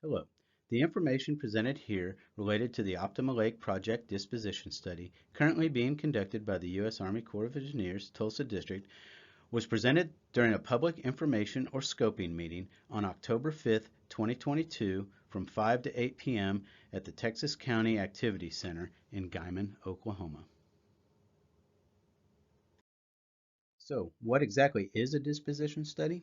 Hello. The information presented here related to the Optima Lake Project Disposition Study currently being conducted by the U.S. Army Corps of Engineers, Tulsa District, was presented during a public information or scoping meeting on October 5th, 2022 from 5 to 8 p.m. at the Texas County Activity Center in Guymon, Oklahoma. So, what exactly is a disposition study?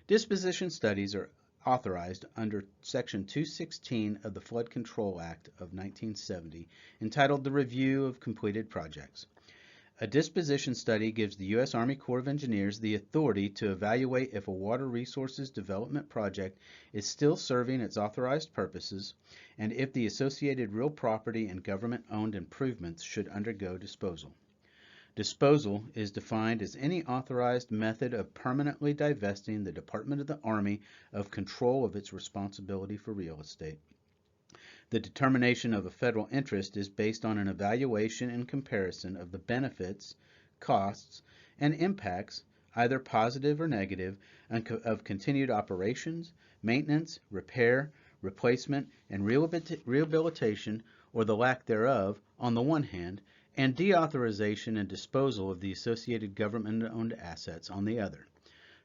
Disposition studies are authorized under Section 216 of the Flood Control Act of 1970, entitled The Review of Completed Projects. A disposition study gives the U.S. Army Corps of Engineers the authority to evaluate if a water resources development project is still serving its authorized purposes and if the associated real property and government-owned improvements should undergo disposal. Disposal is defined as any authorized method of permanently divesting the Department of the Army of control of its responsibility for real estate. The determination of a federal interest is based on an evaluation and comparison of the benefits, costs, and impacts, either positive or negative, of continued operations, maintenance, repair, replacement, and rehabilitation, or the lack thereof, on the one hand, and deauthorization and disposal of the associated government-owned assets on the other.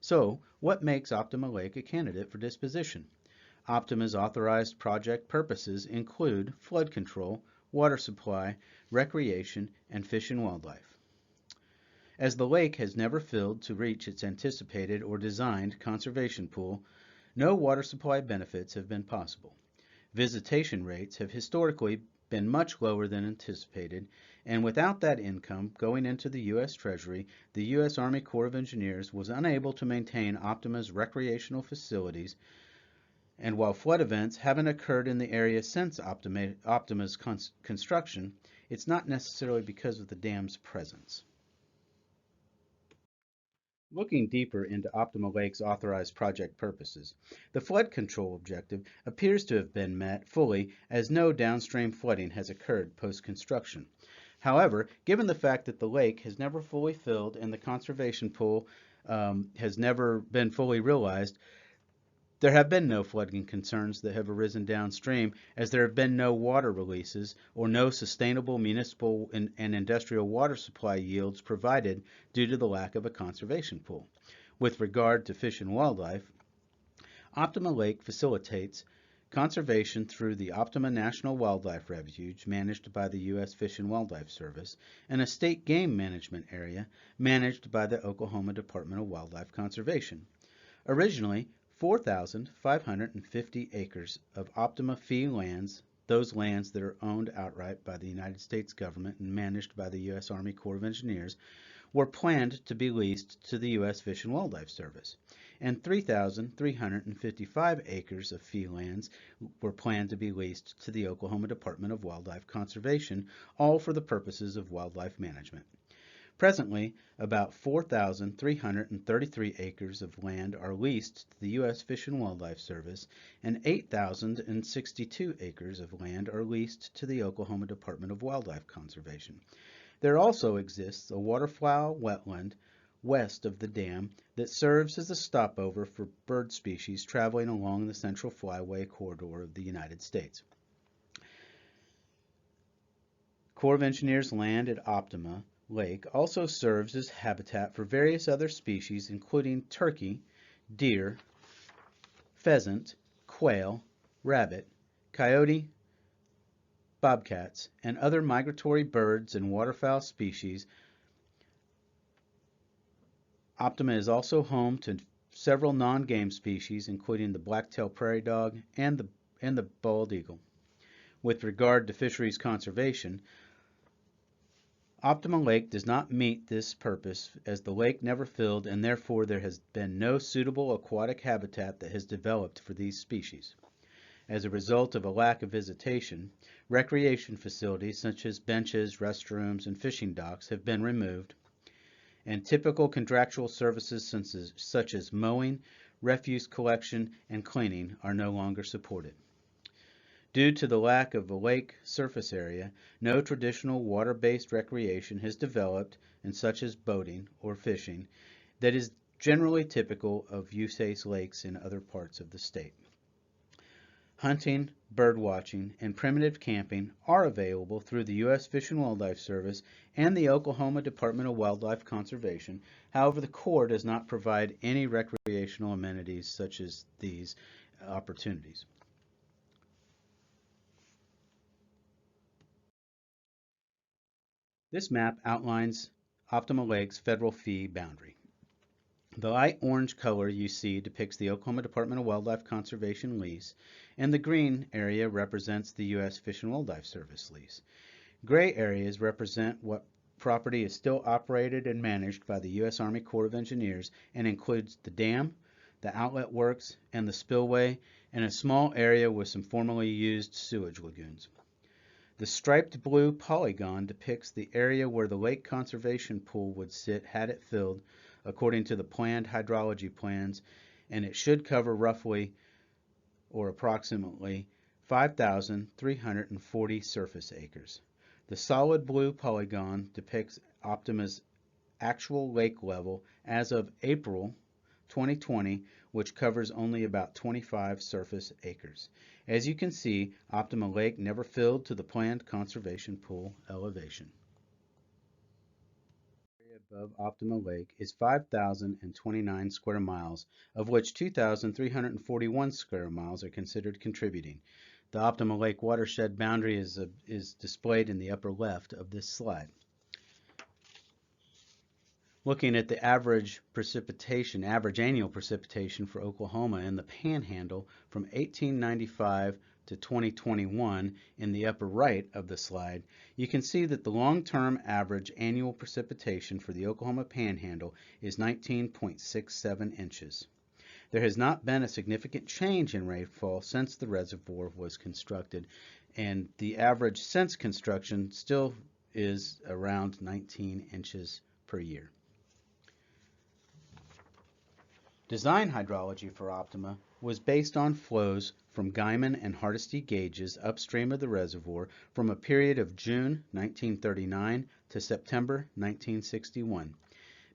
So, what makes Optima Lake a candidate for disposition? Optima's authorized project purposes include flood control, water supply, recreation, and fish and wildlife. As the lake has never filled to reach its anticipated or designed conservation pool, no water supply benefits have been possible. Visitation rates have historically been much lower than anticipated, and without that income going into the U.S. Treasury, the U.S. Army Corps of Engineers was unable to maintain Optima's recreational facilities, and while flood events haven't occurred in the area since Optima's construction, it's not necessarily because of the dam's presence. Looking deeper into Optima Lake's authorized project purposes, the flood control objective appears to have been met fully as no downstream flooding has occurred post-construction. However, given the fact that the lake has never fully filled and the conservation pool has never been fully realized, there have been no flooding concerns that have arisen downstream, as there have been no water releases or no sustainable municipal and industrial water supply yields provided due to the lack of a conservation pool. With regard to fish and wildlife, Optima Lake facilitates conservation through the Optima National Wildlife Refuge, managed by the U.S. Fish and Wildlife Service, and a state game management area managed by the Oklahoma Department of Wildlife Conservation. Originally, 4,550 acres of Optima fee lands, those lands that are owned outright by the United States government and managed by the U.S. Army Corps of Engineers, were planned to be leased to the U.S. Fish and Wildlife Service, and 3,355 acres of fee lands were planned to be leased to the Oklahoma Department of Wildlife Conservation, all for the purposes of wildlife management. Presently, about 4,333 acres of land are leased to the U.S. Fish and Wildlife Service, and 8,062 acres of land are leased to the Oklahoma Department of Wildlife Conservation. There also exists a waterfowl wetland west of the dam that serves as a stopover for bird species traveling along the Central Flyway corridor of the United States. Corps of Engineers land at Optima Lake also serves as habitat for various other species, including turkey, deer, pheasant, quail, rabbit, coyote, bobcats, and other migratory birds and waterfowl species. Optima is also home to several non-game species, including the black-tailed prairie dog and the bald eagle. With regard to fisheries conservation, Optima Lake does not meet this purpose, as the lake never filled and therefore there has been no suitable aquatic habitat that has developed for these species. As a result of a lack of visitation, recreation facilities such as benches, restrooms, and fishing docks have been removed, and typical contractual services such as mowing, refuse collection, and cleaning are no longer supported. Due to the lack of a lake surface area, no traditional water-based recreation has developed, and such as boating or fishing, that is generally typical of USACE lakes in other parts of the state. hunting, bird watching, and primitive camping are available through the U.S. Fish and Wildlife Service and the Oklahoma Department of Wildlife Conservation. However, the Corps does not provide any recreational amenities such as these opportunities. This map outlines Optima Lake's federal fee boundary. The light orange color you see depicts the Oklahoma Department of Wildlife Conservation lease, and the green area represents the U.S. Fish and Wildlife Service lease. Gray areas represent what property is still operated and managed by the U.S. Army Corps of Engineers and includes the dam, the outlet works, and the spillway, and a small area with some formerly used sewage lagoons. The striped blue polygon depicts the area where the lake conservation pool would sit had it filled, according to the planned hydrology plans, and it should cover roughly or approximately 5,340 surface acres. The solid blue polygon depicts Optima's actual lake level as of April 2020, which covers only about 25 surface acres. As you can see, Optima Lake never filled to the planned conservation pool elevation. The area above Optima Lake is 5,029 square miles, of which 2,341 square miles are considered contributing. The Optima Lake watershed boundary is displayed in the upper left of this slide. Looking at the average annual precipitation for Oklahoma in the Panhandle from 1895 to 2021 in the upper right of the slide, you can see that the long-term average annual precipitation for the Oklahoma Panhandle is 19.67 inches. There has not been a significant change in rainfall since the reservoir was constructed, and the average since construction still is around 19 inches per year. Design hydrology for Optima was based on flows from Guyman and Hardesty gauges upstream of the reservoir from a period of June 1939 to September 1961.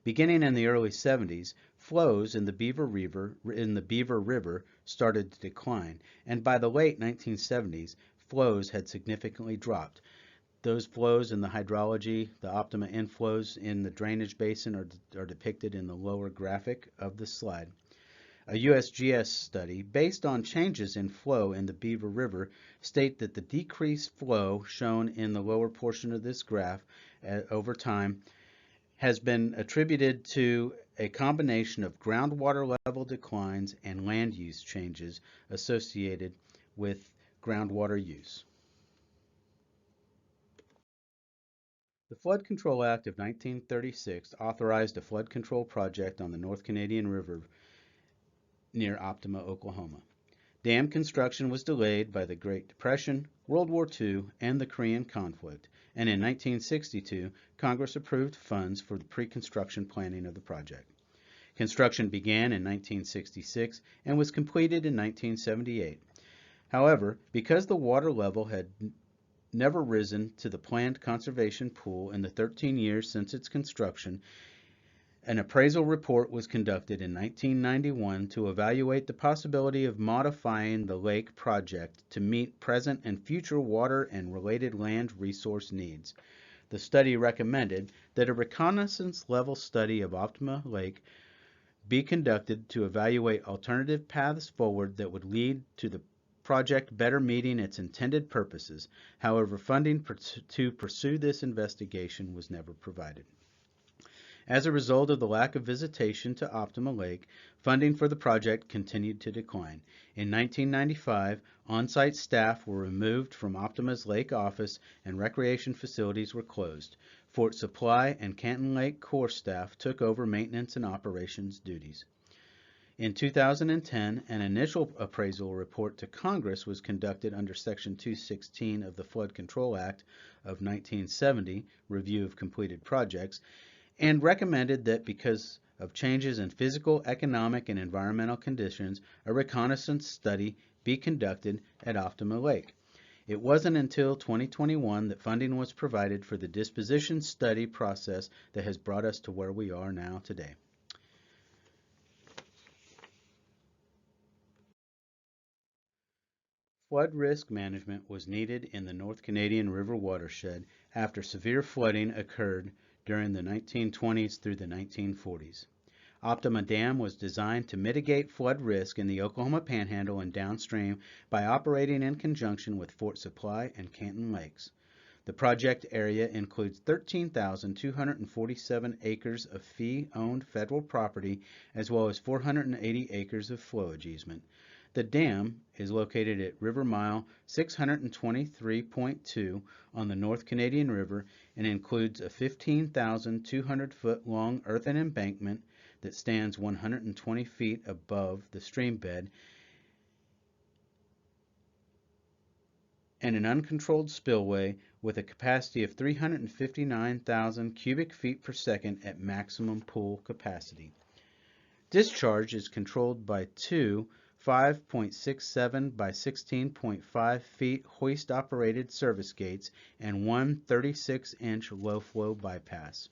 Beginning in the early 70s, flows in the Beaver River started to decline, and by the late 1970s, flows had significantly dropped. Those flows in the hydrology, the Optima inflows in the drainage basin are depicted in the lower graphic of the slide. A USGS study based on changes in flow in the Beaver River state that the decreased flow shown in the lower portion of this graph over time has been attributed to a combination of groundwater level declines and land use changes associated with groundwater use. The Flood Control Act of 1936 authorized a flood control project on the North Canadian River near Optima, Oklahoma. Dam construction was delayed by the Great Depression, World War II, and the Korean conflict, and in 1962, Congress approved funds for the pre-construction planning of the project. Construction began in 1966 and was completed in 1978. However, because the water level had never risen to the planned conservation pool in the 13 years since its construction, an appraisal report was conducted in 1991 to evaluate the possibility of modifying the lake project to meet present and future water and related land resource needs. The study recommended that a reconnaissance level study of Optima Lake be conducted to evaluate alternative paths forward that would lead to the project better meeting its intended purposes. However, funding to pursue this investigation was never provided. As a result of the lack of visitation to Optima Lake, funding for the project continued to decline. In 1995, on-site staff were removed from Optima's Lake office and recreation facilities were closed. Fort Supply and Canton Lake Corps staff took over maintenance and operations duties. In 2010, an initial appraisal report to Congress was conducted under Section 216 of the Flood Control Act of 1970, Review of Completed Projects, and recommended that because of changes in physical, economic, and environmental conditions, a reconnaissance study be conducted at Optima Lake. It wasn't until 2021 that funding was provided for the disposition study process that has brought us to where we are now today. flood risk management was needed in the North Canadian River watershed after severe flooding occurred during the 1920s through the 1940s. Optima Dam was designed to mitigate flood risk in the Oklahoma Panhandle and downstream by operating in conjunction with Fort Supply and Canton Lakes. The project area includes 13,247 acres of fee-owned federal property as well as 480 acres of flowage easement. The dam is located at River Mile 623.2 on the North Canadian River and includes a 15,200-foot long earthen embankment that stands 120 feet above the stream bed and an uncontrolled spillway with a capacity of 359,000 cubic feet per second at maximum pool capacity. Discharge is controlled by two 5.67 by 16.5 feet hoist-operated service gates and one 36-inch low-flow bypass.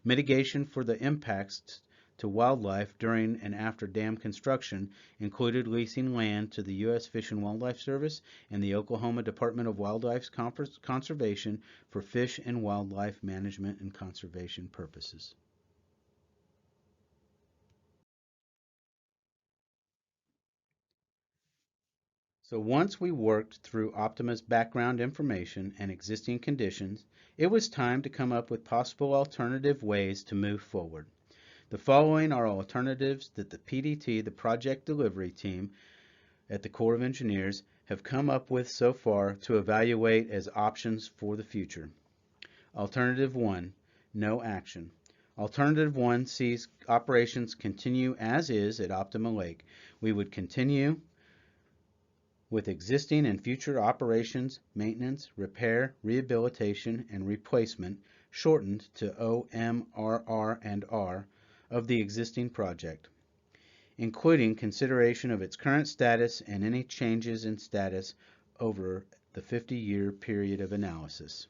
Mitigation for the impacts to wildlife during and after dam construction included leasing land to the U.S. Fish and Wildlife Service and the Oklahoma Department of Wildlife Conservation for fish and wildlife management and conservation purposes. So once we worked through Optima's background information and existing conditions, it was time to come up with possible alternative ways to move forward. The following are alternatives that the PDT, the Project Delivery Team at the Corps of Engineers, have come up with so far to evaluate as options for the future. Alternative 1, no action. Alternative 1 sees operations continue as is at Optima Lake. We would continue with existing and future operations, maintenance, repair, rehabilitation, and replacement, shortened to OMRR&R, of the existing project, including consideration of its current status and any changes in status over the 50-year period of analysis.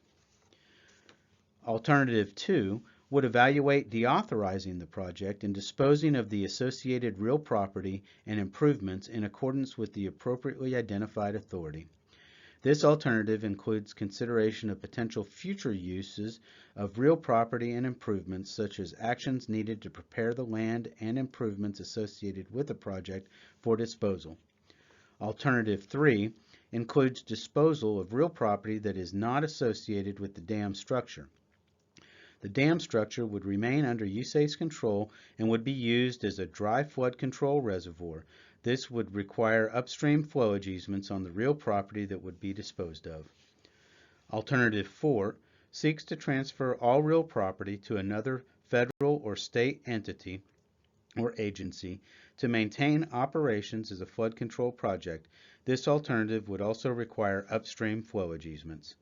Alternative 2 would evaluate deauthorizing the project and disposing of the associated real property and improvements in accordance with the appropriately identified authority. This alternative includes consideration of potential future uses of real property and improvements, such as actions needed to prepare the land and improvements associated with the project for disposal. Alternative 3 includes disposal of real property that is not associated with the dam structure. The dam structure would remain under USACE control and would be used as a dry flood control reservoir. This would require upstream flowage easements on the real property that would be disposed of. Alternative 4 seeks to transfer all real property to another federal or state entity or agency to maintain operations as a flood control project. This alternative would also require upstream flowage easements.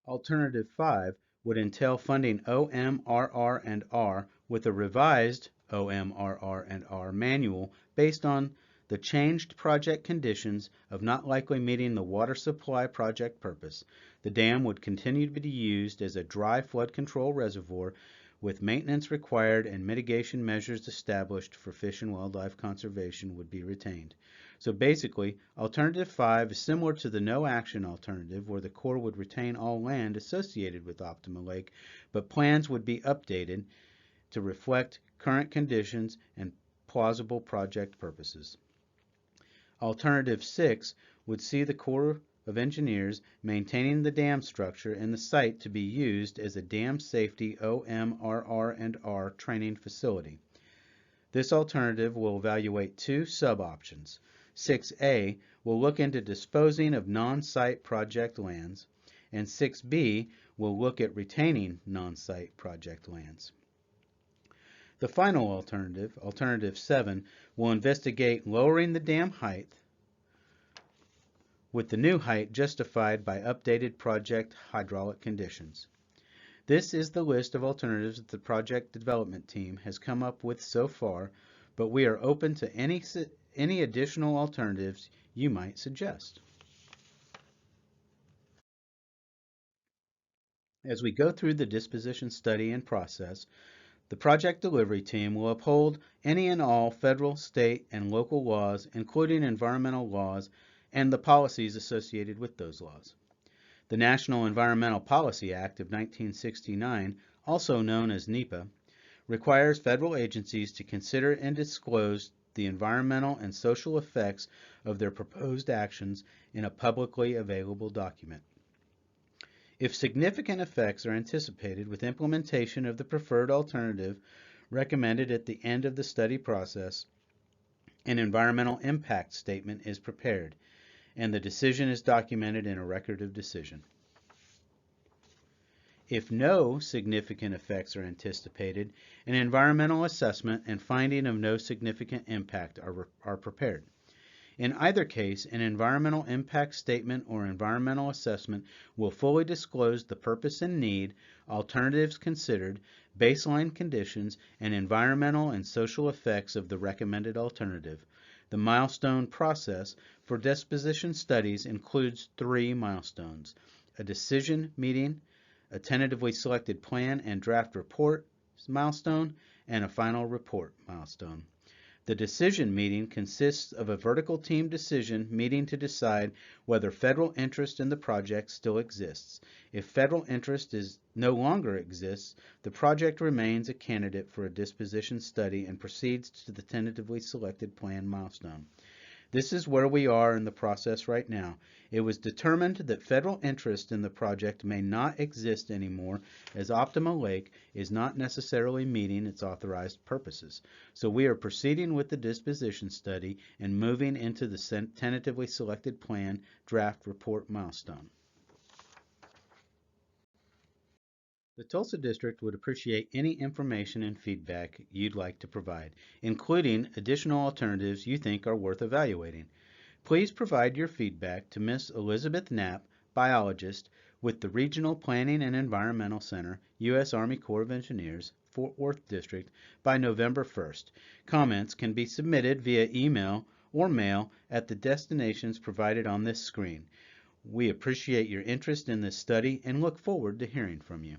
Alternative 5 would entail funding OMRR&R with a revised OMRR&R manual based on the changed project conditions of not likely meeting the water supply project purpose. The dam would continue to be used as a dry flood control reservoir with maintenance required and mitigation measures established for fish and wildlife conservation would be retained. So basically, Alternative 5 is similar to the no action alternative where the Corps would retain all land associated with Optima Lake, but plans would be updated to reflect current conditions and plausible project purposes. Alternative 6 would see the Corps of Engineers maintaining the dam structure and the site to be used as a dam safety OMRR&R training facility. This alternative will evaluate two sub-options. 6A will look into disposing of non-site project lands, and 6B will look at retaining non-site project lands. The final alternative, Alternative 7, will investigate lowering the dam height with the new height justified by updated project hydraulic conditions. This is the list of alternatives that the project development team has come up with so far, but we are open to any additional alternatives you might suggest. As we go through the disposition study and process, The project delivery team will uphold any and all federal, state, and local laws, including environmental laws and the policies associated with those laws. The National Environmental Policy Act of 1969, also known as NEPA, requires federal agencies to consider and disclose the environmental and social effects of their proposed actions in a publicly available document. If significant effects are anticipated with implementation of the preferred alternative recommended at the end of the study process, an environmental impact statement is prepared, and the decision is documented in a record of decision. If no significant effects are anticipated, an environmental assessment and finding of no significant impact are prepared. In either case, an environmental impact statement or environmental assessment will fully disclose the purpose and need, alternatives considered, baseline conditions, and environmental and social effects of the recommended alternative. The milestone process for disposition studies includes 3 milestones: a decision meeting, a tentatively selected plan and draft report milestone, and a final report milestone. The decision meeting consists of a vertical team decision meeting to decide whether federal interest in the project still exists. If federal interest no longer exists, the project remains a candidate for a disposition study and proceeds to the tentatively selected plan milestone. This is where we are in the process right now. It was determined that federal interest in the project may not exist anymore, as Optima Lake is not necessarily meeting its authorized purposes. So we are proceeding with the disposition study and moving into the tentatively selected plan draft report milestone. The Tulsa District would appreciate any information and feedback you'd like to provide, including additional alternatives you think are worth evaluating. Please provide your feedback to Ms. Elizabeth Knapp, biologist with the Regional Planning and Environmental Center, U.S. Army Corps of Engineers, Fort Worth District, by November 1st. Comments can be submitted via email or mail at the destinations provided on this screen. We appreciate your interest in this study and look forward to hearing from you.